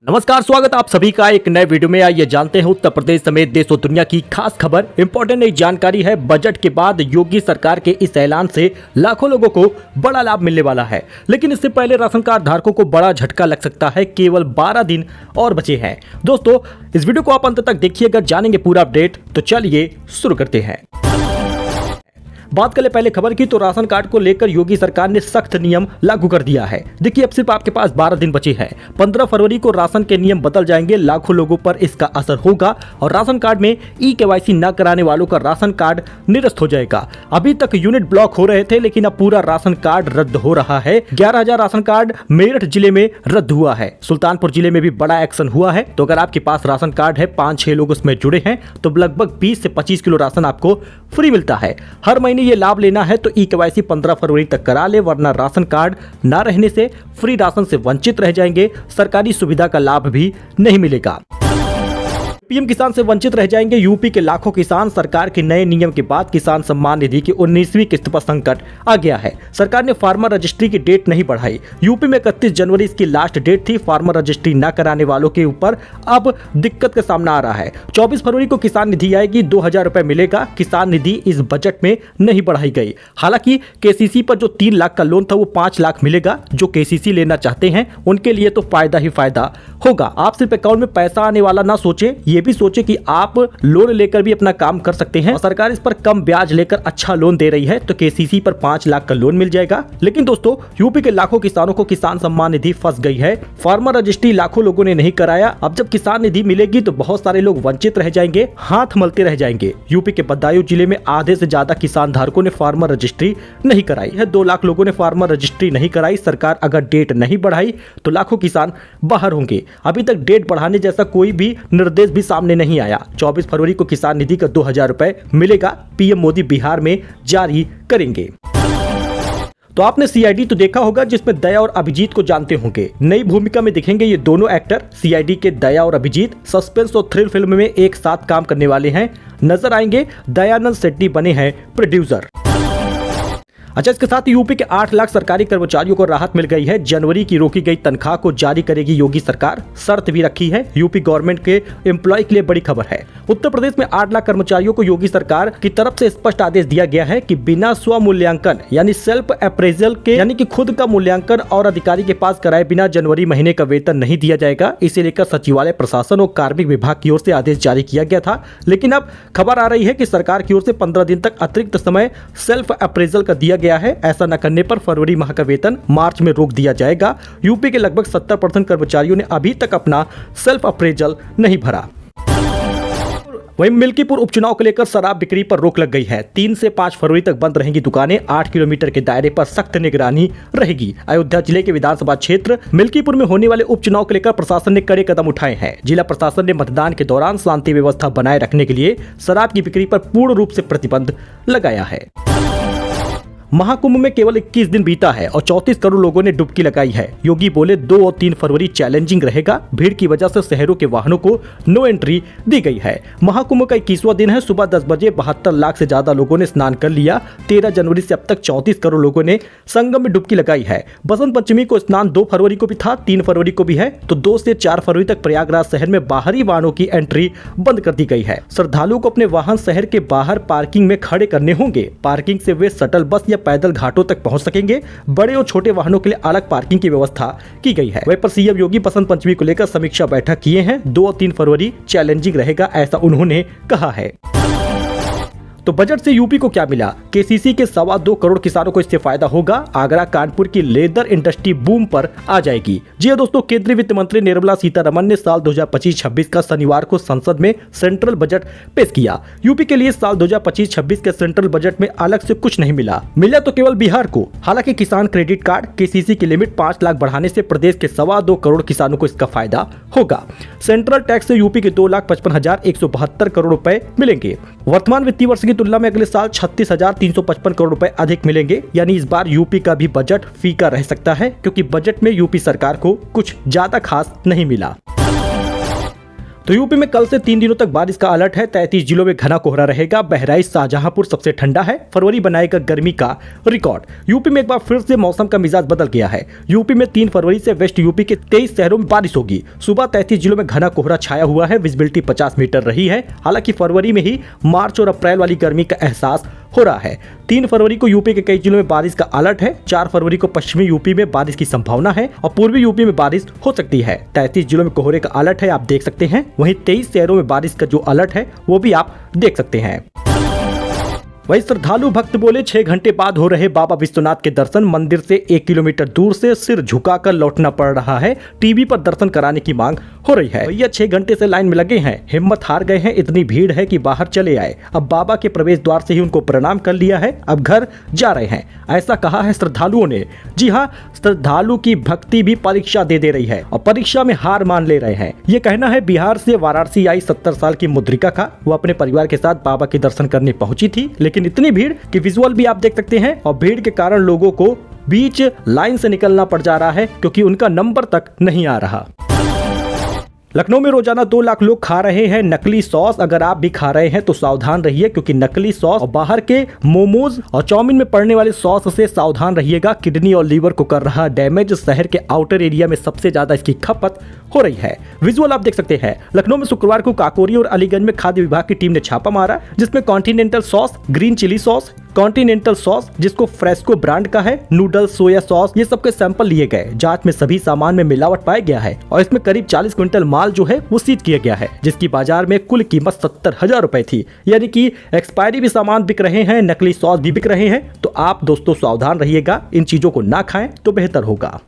नमस्कार, स्वागत आप सभी का एक नए वीडियो में। आइए जानते हैं उत्तर प्रदेश समेत देश और दुनिया की खास खबर। इंपॉर्टेंट नई जानकारी है। बजट के बाद योगी सरकार के इस ऐलान से लाखों लोगों को बड़ा लाभ मिलने वाला है, लेकिन इससे पहले राशन कार्ड धारकों को बड़ा झटका लग सकता है। केवल 12 दिन और बचे हैं। दोस्तों, इस वीडियो को आप अंत तक देखिएगा, जानेंगे पूरा अपडेट। तो चलिए शुरू करते हैं। बात करें पहले खबर की, तो राशन कार्ड को लेकर योगी सरकार ने सख्त नियम लागू कर दिया है। देखिए, अब सिर्फ आपके पास 12 दिन बचे हैं। 15 फरवरी को राशन के नियम बदल जाएंगे। लाखों लोगों पर इसका असर होगा और राशन कार्ड में ई-केवाईसी न कराने वालों का राशन कार्ड निरस्त हो जाएगा। अभी तक यूनिट ब्लॉक हो रहे थे, लेकिन अब पूरा राशन कार्ड रद्द हो रहा है। 11,000 राशन कार्ड मेरठ जिले में रद्द हुआ है। सुल्तानपुर जिले में भी बड़ा एक्शन हुआ है। तो अगर आपके पास राशन कार्ड है, 5-6 लोग उसमें जुड़े हैं, तो लगभग 20 से 25 किलो राशन आपको फ्री मिलता है। हर महीने ये लाभ लेना है तो ई-केवाईसी 15 फरवरी तक करा ले, वरना राशन कार्ड ना रहने से फ्री राशन से वंचित रह जाएंगे। सरकारी सुविधा का लाभ भी नहीं मिलेगा। पीएम किसान से वंचित रह जाएंगे यूपी के लाखों किसान। सरकार के नए नियम के बाद किसान सम्मान निधि की 19वीं किस्त पर संकट आ गया है। सरकार ने फार्मर रजिस्ट्री की डेट नहीं बढ़ाई। यूपी में 31 जनवरी इसकी लास्ट डेट थी। फार्मर रजिस्ट्री न कराने वालों के ऊपर अब दिक्कत का सामना आ रहा है। 24 फरवरी को किसान निधि आएगी, 2,000 रुपए मिलेगा। किसान निधि इस बजट में नहीं बढ़ाई गई। हालांकि केसीसी पर जो 3 लाख का लोन था, वो 5 लाख मिलेगा। जो केसीसी लेना चाहते हैं उनके लिए तो फायदा ही फायदा होगा। आप सिर्फ अकाउंट में पैसा आने वाला ना सोचे, ये भी सोचे कि आप लोन लेकर भी अपना काम कर सकते हैं। और सरकार इस पर कम ब्याज लेकर अच्छा लोन दे रही है, तो केसीसी पर 5 लाख का लोन मिल जाएगा। लेकिन दोस्तों, यूपी के लाखों किसानों को किसान सम्मान निधि फंस गई है। फार्मर रजिस्ट्री लाखों लोगों ने नहीं कराया। अब जब किसान निधि मिलेगी तो बहुत सारे लोग वंचित रह जाएंगे, हाथ मलते रह जाएंगे। यूपी के बदायूं जिले में आधे से ज्यादा किसान धारकों ने फार्मर रजिस्ट्री नहीं कराई है। 2 लाख लोगों ने फार्मर रजिस्ट्री नहीं कराई। सरकार अगर डेट नहीं बढ़ाई तो लाखों किसान बाहर होंगे। अभी तक डेट बढ़ाने जैसा कोई भी निर्देश भी सामने नहीं आया। 24 फरवरी को किसान निधि का 2,000 रुपए मिलेगा। पीएम मोदी बिहार में जारी करेंगे। तो आपने सीआईडी तो देखा होगा, जिसमें दया और अभिजीत को जानते होंगे। नई भूमिका में दिखेंगे ये दोनों एक्टर। सीआईडी के दया और अभिजीत सस्पेंस और थ्रिल फिल्म में एक साथ काम करने वाले हैं, नजर आएंगे। दयानंद शेट्टी बने हैं प्रोड्यूसर। अच्छा, इसके साथ यूपी के 8 लाख सरकारी कर्मचारियों को राहत मिल गई है। जनवरी की रोकी गई तनख्वाह को जारी करेगी योगी सरकार। शर्त भी रखी है। यूपी गवर्नमेंट के एम्प्लॉय के लिए बड़ी खबर है। उत्तर प्रदेश में 8 लाख कर्मचारियों को योगी सरकार की तरफ से स्पष्ट आदेश दिया गया है कि बिना स्व मूल्यांकन यानी सेल्फ अप्रेजल के, यानी कि खुद का मूल्यांकन और अधिकारी के पास कराए बिना जनवरी महीने का वेतन नहीं दिया जाएगा। इसे लेकर सचिवालय, प्रशासन और कार्मिक विभाग की ओर से आदेश जारी किया गया था। लेकिन अब खबर आ रही है कि सरकार की ओर से 15 दिन तक अतिरिक्त समय सेल्फ अप्रेजल का दिया गया है। ऐसा न करने पर फरवरी माह का वेतन मार्च में रोक दिया जाएगा। यूपी के लगभग 70% कर्मचारियों ने अभी तक अपना सेल्फ अप्रेजल नहीं भरा। वहीं मिल्कीपुर उपचुनाव को लेकर शराब बिक्री पर रोक लग गई है। 3 से 5 फरवरी तक बंद रहेंगी दुकानें। 8 किलोमीटर के दायरे पर सख्त निगरानी रहेगी। अयोध्या जिले के विधानसभा क्षेत्र मिल्कीपुर में होने वाले उपचुनाव को लेकर प्रशासन ने कड़े कदम उठाए हैं। जिला प्रशासन ने मतदान के दौरान शांति व्यवस्था बनाए रखने के लिए शराब की बिक्री पर पूर्ण रूप से प्रतिबंध लगाया है। महाकुंभ में केवल 21 दिन बीता है और 34 करोड़ लोगों ने डुबकी लगाई है। योगी बोले 2 और 3 फरवरी चैलेंजिंग रहेगा। भीड़ की वजह से शहरों के वाहनों को नो एंट्री दी गई है। महाकुंभ का 21वां दिन है। सुबह 10 बजे 72 लाख से ज्यादा लोगों ने स्नान कर लिया। 13 जनवरी से अब तक 34 करोड़ लोगों ने संगम में डुबकी लगाई है। बसंत पंचमी को स्नान 2 फरवरी को भी था, 3 फरवरी को भी है। तो 2 से 4 फरवरी तक प्रयागराज शहर में बाहरी वाहनों की एंट्री बंद कर दी गई है। श्रद्धालुओं को अपने वाहन शहर के बाहर पार्किंग में खड़े करने होंगे। पार्किंग से वे शटल बस या पैदल घाटों तक पहुंच सकेंगे। बड़े और छोटे वाहनों के लिए अलग पार्किंग की व्यवस्था की गई है। वहीं पर सीएम योगी बसंत पंचमी को लेकर समीक्षा बैठक किए हैं। 2 और 3 फरवरी चैलेंजिंग रहेगा, ऐसा उन्होंने कहा है। तो बजट से यूपी को क्या मिला? केसीसी के 2.25 करोड़ किसानों को इससे फायदा होगा। आगरा कानपुर की लेदर इंडस्ट्री बूम पर आ जाएगी। जी हां दोस्तों, केंद्रीय वित्त मंत्री निर्मला सीतारमण ने साल 2025-26 का शनिवार को संसद में सेंट्रल बजट पेश किया। यूपी के लिए साल 2025-26 के सेंट्रल बजट में अलग से कुछ नहीं मिला तो केवल बिहार को। हालांकि किसान क्रेडिट कार्ड, केसीसी की लिमिट 5 लाख बढ़ाने से प्रदेश के 2.25 करोड़ किसानों को इसका फायदा होगा। सेंट्रल टैक्स से यूपी के 2,55,172 करोड़ रुपए मिलेंगे। वर्तमान वित्तीय वर्ष की तुलना में अगले साल 36,355 करोड़ रुपए अधिक मिलेंगे। यानी इस बार यूपी का भी बजट फीका रह सकता है, क्योंकि बजट में यूपी सरकार को कुछ ज्यादा खास नहीं मिला। तो यूपी में कल से 3 दिनों तक बारिश का अलर्ट है। 33 जिलों में घना कोहरा रहेगा। बहराइच शाहजहांपुर सबसे ठंडा है। फरवरी बनाएगा गर्मी का रिकॉर्ड। यूपी में एक बार फिर से मौसम का मिजाज बदल गया है। यूपी में 3 फरवरी से वेस्ट यूपी के 23 शहरों में बारिश होगी। सुबह 33 जिलों में घना कोहरा छाया हुआ है। विजिबिलिटी 50 मीटर रही है। हालांकि फरवरी में ही मार्च और अप्रैल वाली गर्मी का एहसास हो रहा है। 3 फरवरी को यूपी के कई जिलों में बारिश का अलर्ट है। 4 फरवरी को पश्चिमी यूपी में बारिश की संभावना है और पूर्वी यूपी में बारिश हो सकती है। 33 जिलों में कोहरे का अलर्ट है, आप देख सकते हैं। वहीं 23 शहरों में बारिश का जो अलर्ट है वो भी आप देख सकते हैं। वही श्रद्धालु भक्त बोले 6 घंटे बाद हो रहे बाबा विश्वनाथ के दर्शन। मंदिर से 1 किलोमीटर दूर से सिर झुकाकर लौटना पड़ रहा है। टीवी पर दर्शन कराने की मांग हो रही है। भैया 6 घंटे से लाइन में लगे हैं, हिम्मत हार गए हैं। इतनी भीड़ है कि बाहर चले आए। अब बाबा के प्रवेश द्वार से ही उनको प्रणाम कर लिया है, अब घर जा रहे हैं, ऐसा कहा है श्रद्धालुओं ने। जी हाँ, श्रद्धालु की भक्ति भी परीक्षा दे रही है और परीक्षा में हार मान ले रहे हैं। ये कहना है बिहार से वाराणसी आई 70 साल की मुद्रिका का। वो अपने परिवार के साथ बाबा के दर्शन करने पहुंची थी, लेकिन इतनी भीड़ की विजुअल भी आप देख सकते हैं और भीड़ के कारण लोगों को बीच लाइन से निकलना पड़ जा रहा है क्योंकि उनका नंबर तक नहीं आ रहा। लखनऊ में रोजाना 2 लाख लोग खा रहे हैं नकली सॉस। अगर आप भी खा रहे हैं तो सावधान रहिए, क्योंकि नकली सॉस और बाहर के मोमोज और चाउमीन में पड़ने वाले सॉस से सावधान रहिएगा। किडनी और लीवर को कर रहा डैमेज। शहर के आउटर एरिया में सबसे ज्यादा इसकी खपत हो रही है। विजुअल आप देख सकते हैं। लखनऊ में शुक्रवार को काकोरी और अलीगंज में खाद्य विभाग की टीम ने छापा मारा, जिसमें continental sauce, green chilli sauce, continental sauce जिसको फ्रेस्को ब्रांड का है, नूडल्स, सोया सॉस, ये सब के सैंपल लिए गए। जांच में सभी सामान में मिलावट पाया गया है और इसमें करीब 40 क्विंटल माल जो है वो सीज किया गया है, जिसकी बाजार में कुल कीमत 70,000 रुपए थी। यानी कि एक्सपायरी भी सामान बिक रहे हैं, नकली सॉस भी बिक रहे हैं। तो आप दोस्तों सावधान रहिएगा, इन चीजों को ना खाएं तो बेहतर होगा।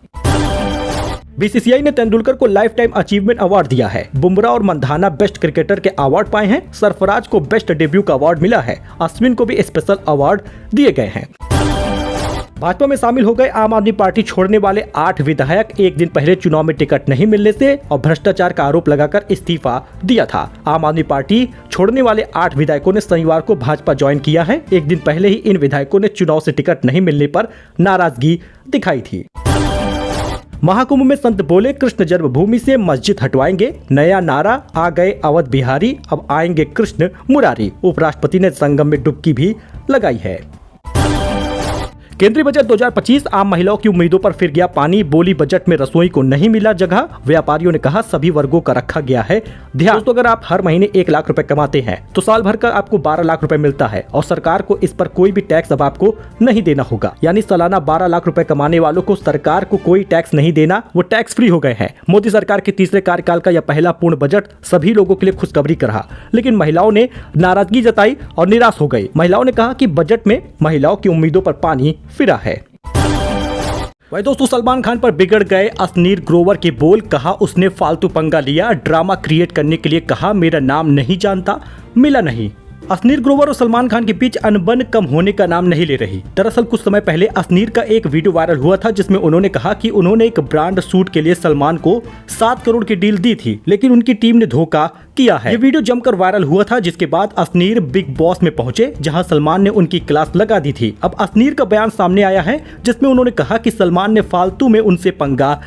बीसीसीआई ने तेंदुलकर को लाइफ टाइम अचीवमेंट अवार्ड दिया है। बुमराह और मंधाना बेस्ट क्रिकेटर के अवार्ड पाए हैं। सरफराज को बेस्ट डेब्यू का अवार्ड मिला है। अश्विन को भी स्पेशल अवार्ड दिए गए हैं। भाजपा में शामिल हो गए आम आदमी पार्टी छोड़ने वाले 8 विधायक। एक दिन पहले चुनाव में टिकट नहीं मिलने से और भ्रष्टाचार का आरोप लगाकर इस्तीफा दिया था। आम आदमी पार्टी छोड़ने वाले 8 विधायकों ने शनिवार को भाजपा ज्वाइन किया है। एक दिन पहले ही इन विधायकों ने चुनाव से टिकट नहीं मिलने पर नाराजगी दिखाई थी। महाकुंभ में संत बोले कृष्ण जन्मभूमि से मस्जिद हटवाएंगे। नया नारा, आ गए अवध बिहारी, अब आएंगे कृष्ण मुरारी। उपराष्ट्रपति ने संगम में डुबकी भी लगाई है। केंद्रीय बजट 2025 आम महिलाओं की उम्मीदों पर फिर गया पानी। बोली बजट में रसोई को नहीं मिला जगह। व्यापारियों ने कहा सभी वर्गों का रखा गया है ध्यान। दोस्तों, अगर आप हर महीने 1 लाख रुपए कमाते हैं तो साल भर का आपको 12 लाख रुपए मिलता है और सरकार को इस पर कोई भी टैक्स अब आपको नहीं देना होगा। यानी सालाना 12 लाख रुपए कमाने वालों को सरकार को कोई टैक्स नहीं देना, वो टैक्स फ्री हो गए हैं। मोदी सरकार के तीसरे कार्यकाल का यह पहला पूर्ण बजट सभी लोगों के लिए खुशखबरी का रहा, लेकिन महिलाओं ने नाराजगी जताई और निराश हो गई। महिलाओं ने कहा कि बजट में महिलाओं की उम्मीदों पर पानी फिरा है। वही दोस्तों, सलमान खान पर बिगड़ गए असनीर ग्रोवर के बोल। कहा उसने फालतू पंगा लिया, ड्रामा क्रिएट करने के लिए कहा मेरा नाम नहीं जानता, मिला नहीं। असनीर ग्रोवर और सलमान खान के बीच अनबन कम होने का नाम नहीं ले रही। दरअसल कुछ समय पहले असनीर का एक वीडियो वायरल हुआ था जिसमें उन्होंने कहा कि उन्होंने एक ब्रांड सूट के लिए सलमान को 7 करोड़ की डील दी थी, लेकिन उनकी टीम ने धोखा किया है। ये वीडियो जमकर वायरल हुआ था, जिसके बाद असनीर बिग बॉस में पहुंचे जहां सलमान ने उनकी क्लास लगा दी थी। अब असनीर का बयान सामने आया है जिसमें उन्होंने कहा कि सलमान ने फालतू में उनसे पंगा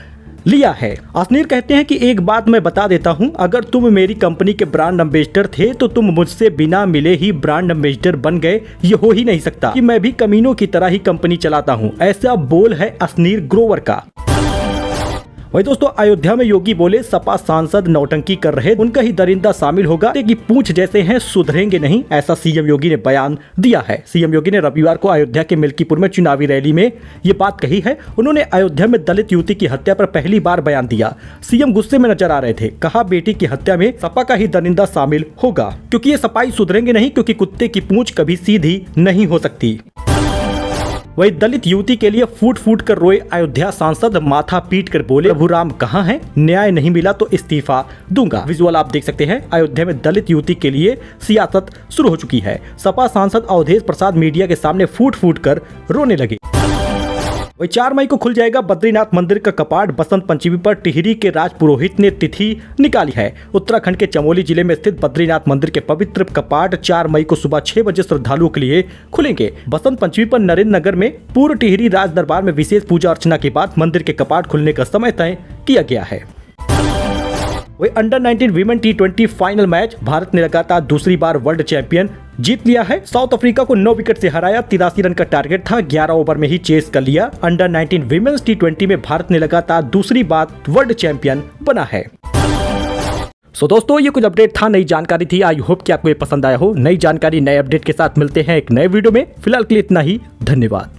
लिया है। असनीर कहते हैं कि एक बात मैं बता देता हूं, अगर तुम मेरी कंपनी के ब्रांड एम्बेसडर थे तो तुम मुझसे बिना मिले ही ब्रांड एम्बेसडर बन गए। ये हो ही नहीं सकता कि मैं भी कमीनों की तरह ही कंपनी चलाता हूं। ऐसा बोल है असनीर ग्रोवर का। वही दोस्तों, अयोध्या में योगी बोले सपा सांसद नौटंकी कर रहे, उनका ही दरिंदा शामिल होगा कि पूंछ जैसे हैं, सुधरेंगे नहीं, ऐसा सीएम योगी ने बयान दिया है। सीएम योगी ने रविवार को अयोध्या के मिल्कीपुर में चुनावी रैली में ये बात कही है। उन्होंने अयोध्या में दलित युवती की हत्या पर पहली बार बयान दिया। सीएम गुस्से में नजर आ रहे थे। कहा बेटी की हत्या में सपा का ही दरिंदा शामिल होगा, क्योंकि ये सपाई सुधरेंगे नहीं, क्योंकि कुत्ते की पूंछ कभी सीधी नहीं हो सकती। वही दलित युवती के लिए फूट फूट कर रोए अयोध्या सांसद, माथा पीट कर बोले प्रभु राम कहाँ हैं, न्याय नहीं मिला तो इस्तीफा दूंगा। विजुअल आप देख सकते हैं। अयोध्या में दलित युवती के लिए सियासत शुरू हो चुकी है। सपा सांसद अवधेश प्रसाद मीडिया के सामने फूट फूट कर रोने लगे। वही 4 मई को खुल जाएगा बद्रीनाथ मंदिर का कपाट। बसंत पंचमी पर टिहरी के राज पुरोहित ने तिथि निकाली है। उत्तराखंड के चमोली जिले में स्थित बद्रीनाथ मंदिर के पवित्र कपाट 4 मई को सुबह 6 बजे श्रद्धालुओं के लिए खुलेंगे। बसंत पंचमी पर नरेंद्र नगर में पूर्व टिहरी राज दरबार में विशेष पूजा अर्चना के बाद मंदिर के कपाट खुलने का समय तय किया गया है। वही under 19 women T20 final match Bharat ने लगातार दूसरी बार वर्ल्ड चैंपियन जीत लिया है। साउथ अफ्रीका को 9 विकेट से हराया। 83 रन का टारगेट था, 11 ओवर में ही चेस कर लिया। अंडर 19 वीमेन्स T20 में भारत ने लगातार दूसरी बार वर्ल्ड चैंपियन बना है। दोस्तों ये कुछ अपडेट था, नई जानकारी थी। आई होप कि आपको ये पसंद आया हो। नई जानकारी नए अपडेट के साथ मिलते हैं एक नए वीडियो में। फिलहाल के लिए इतना ही, धन्यवाद।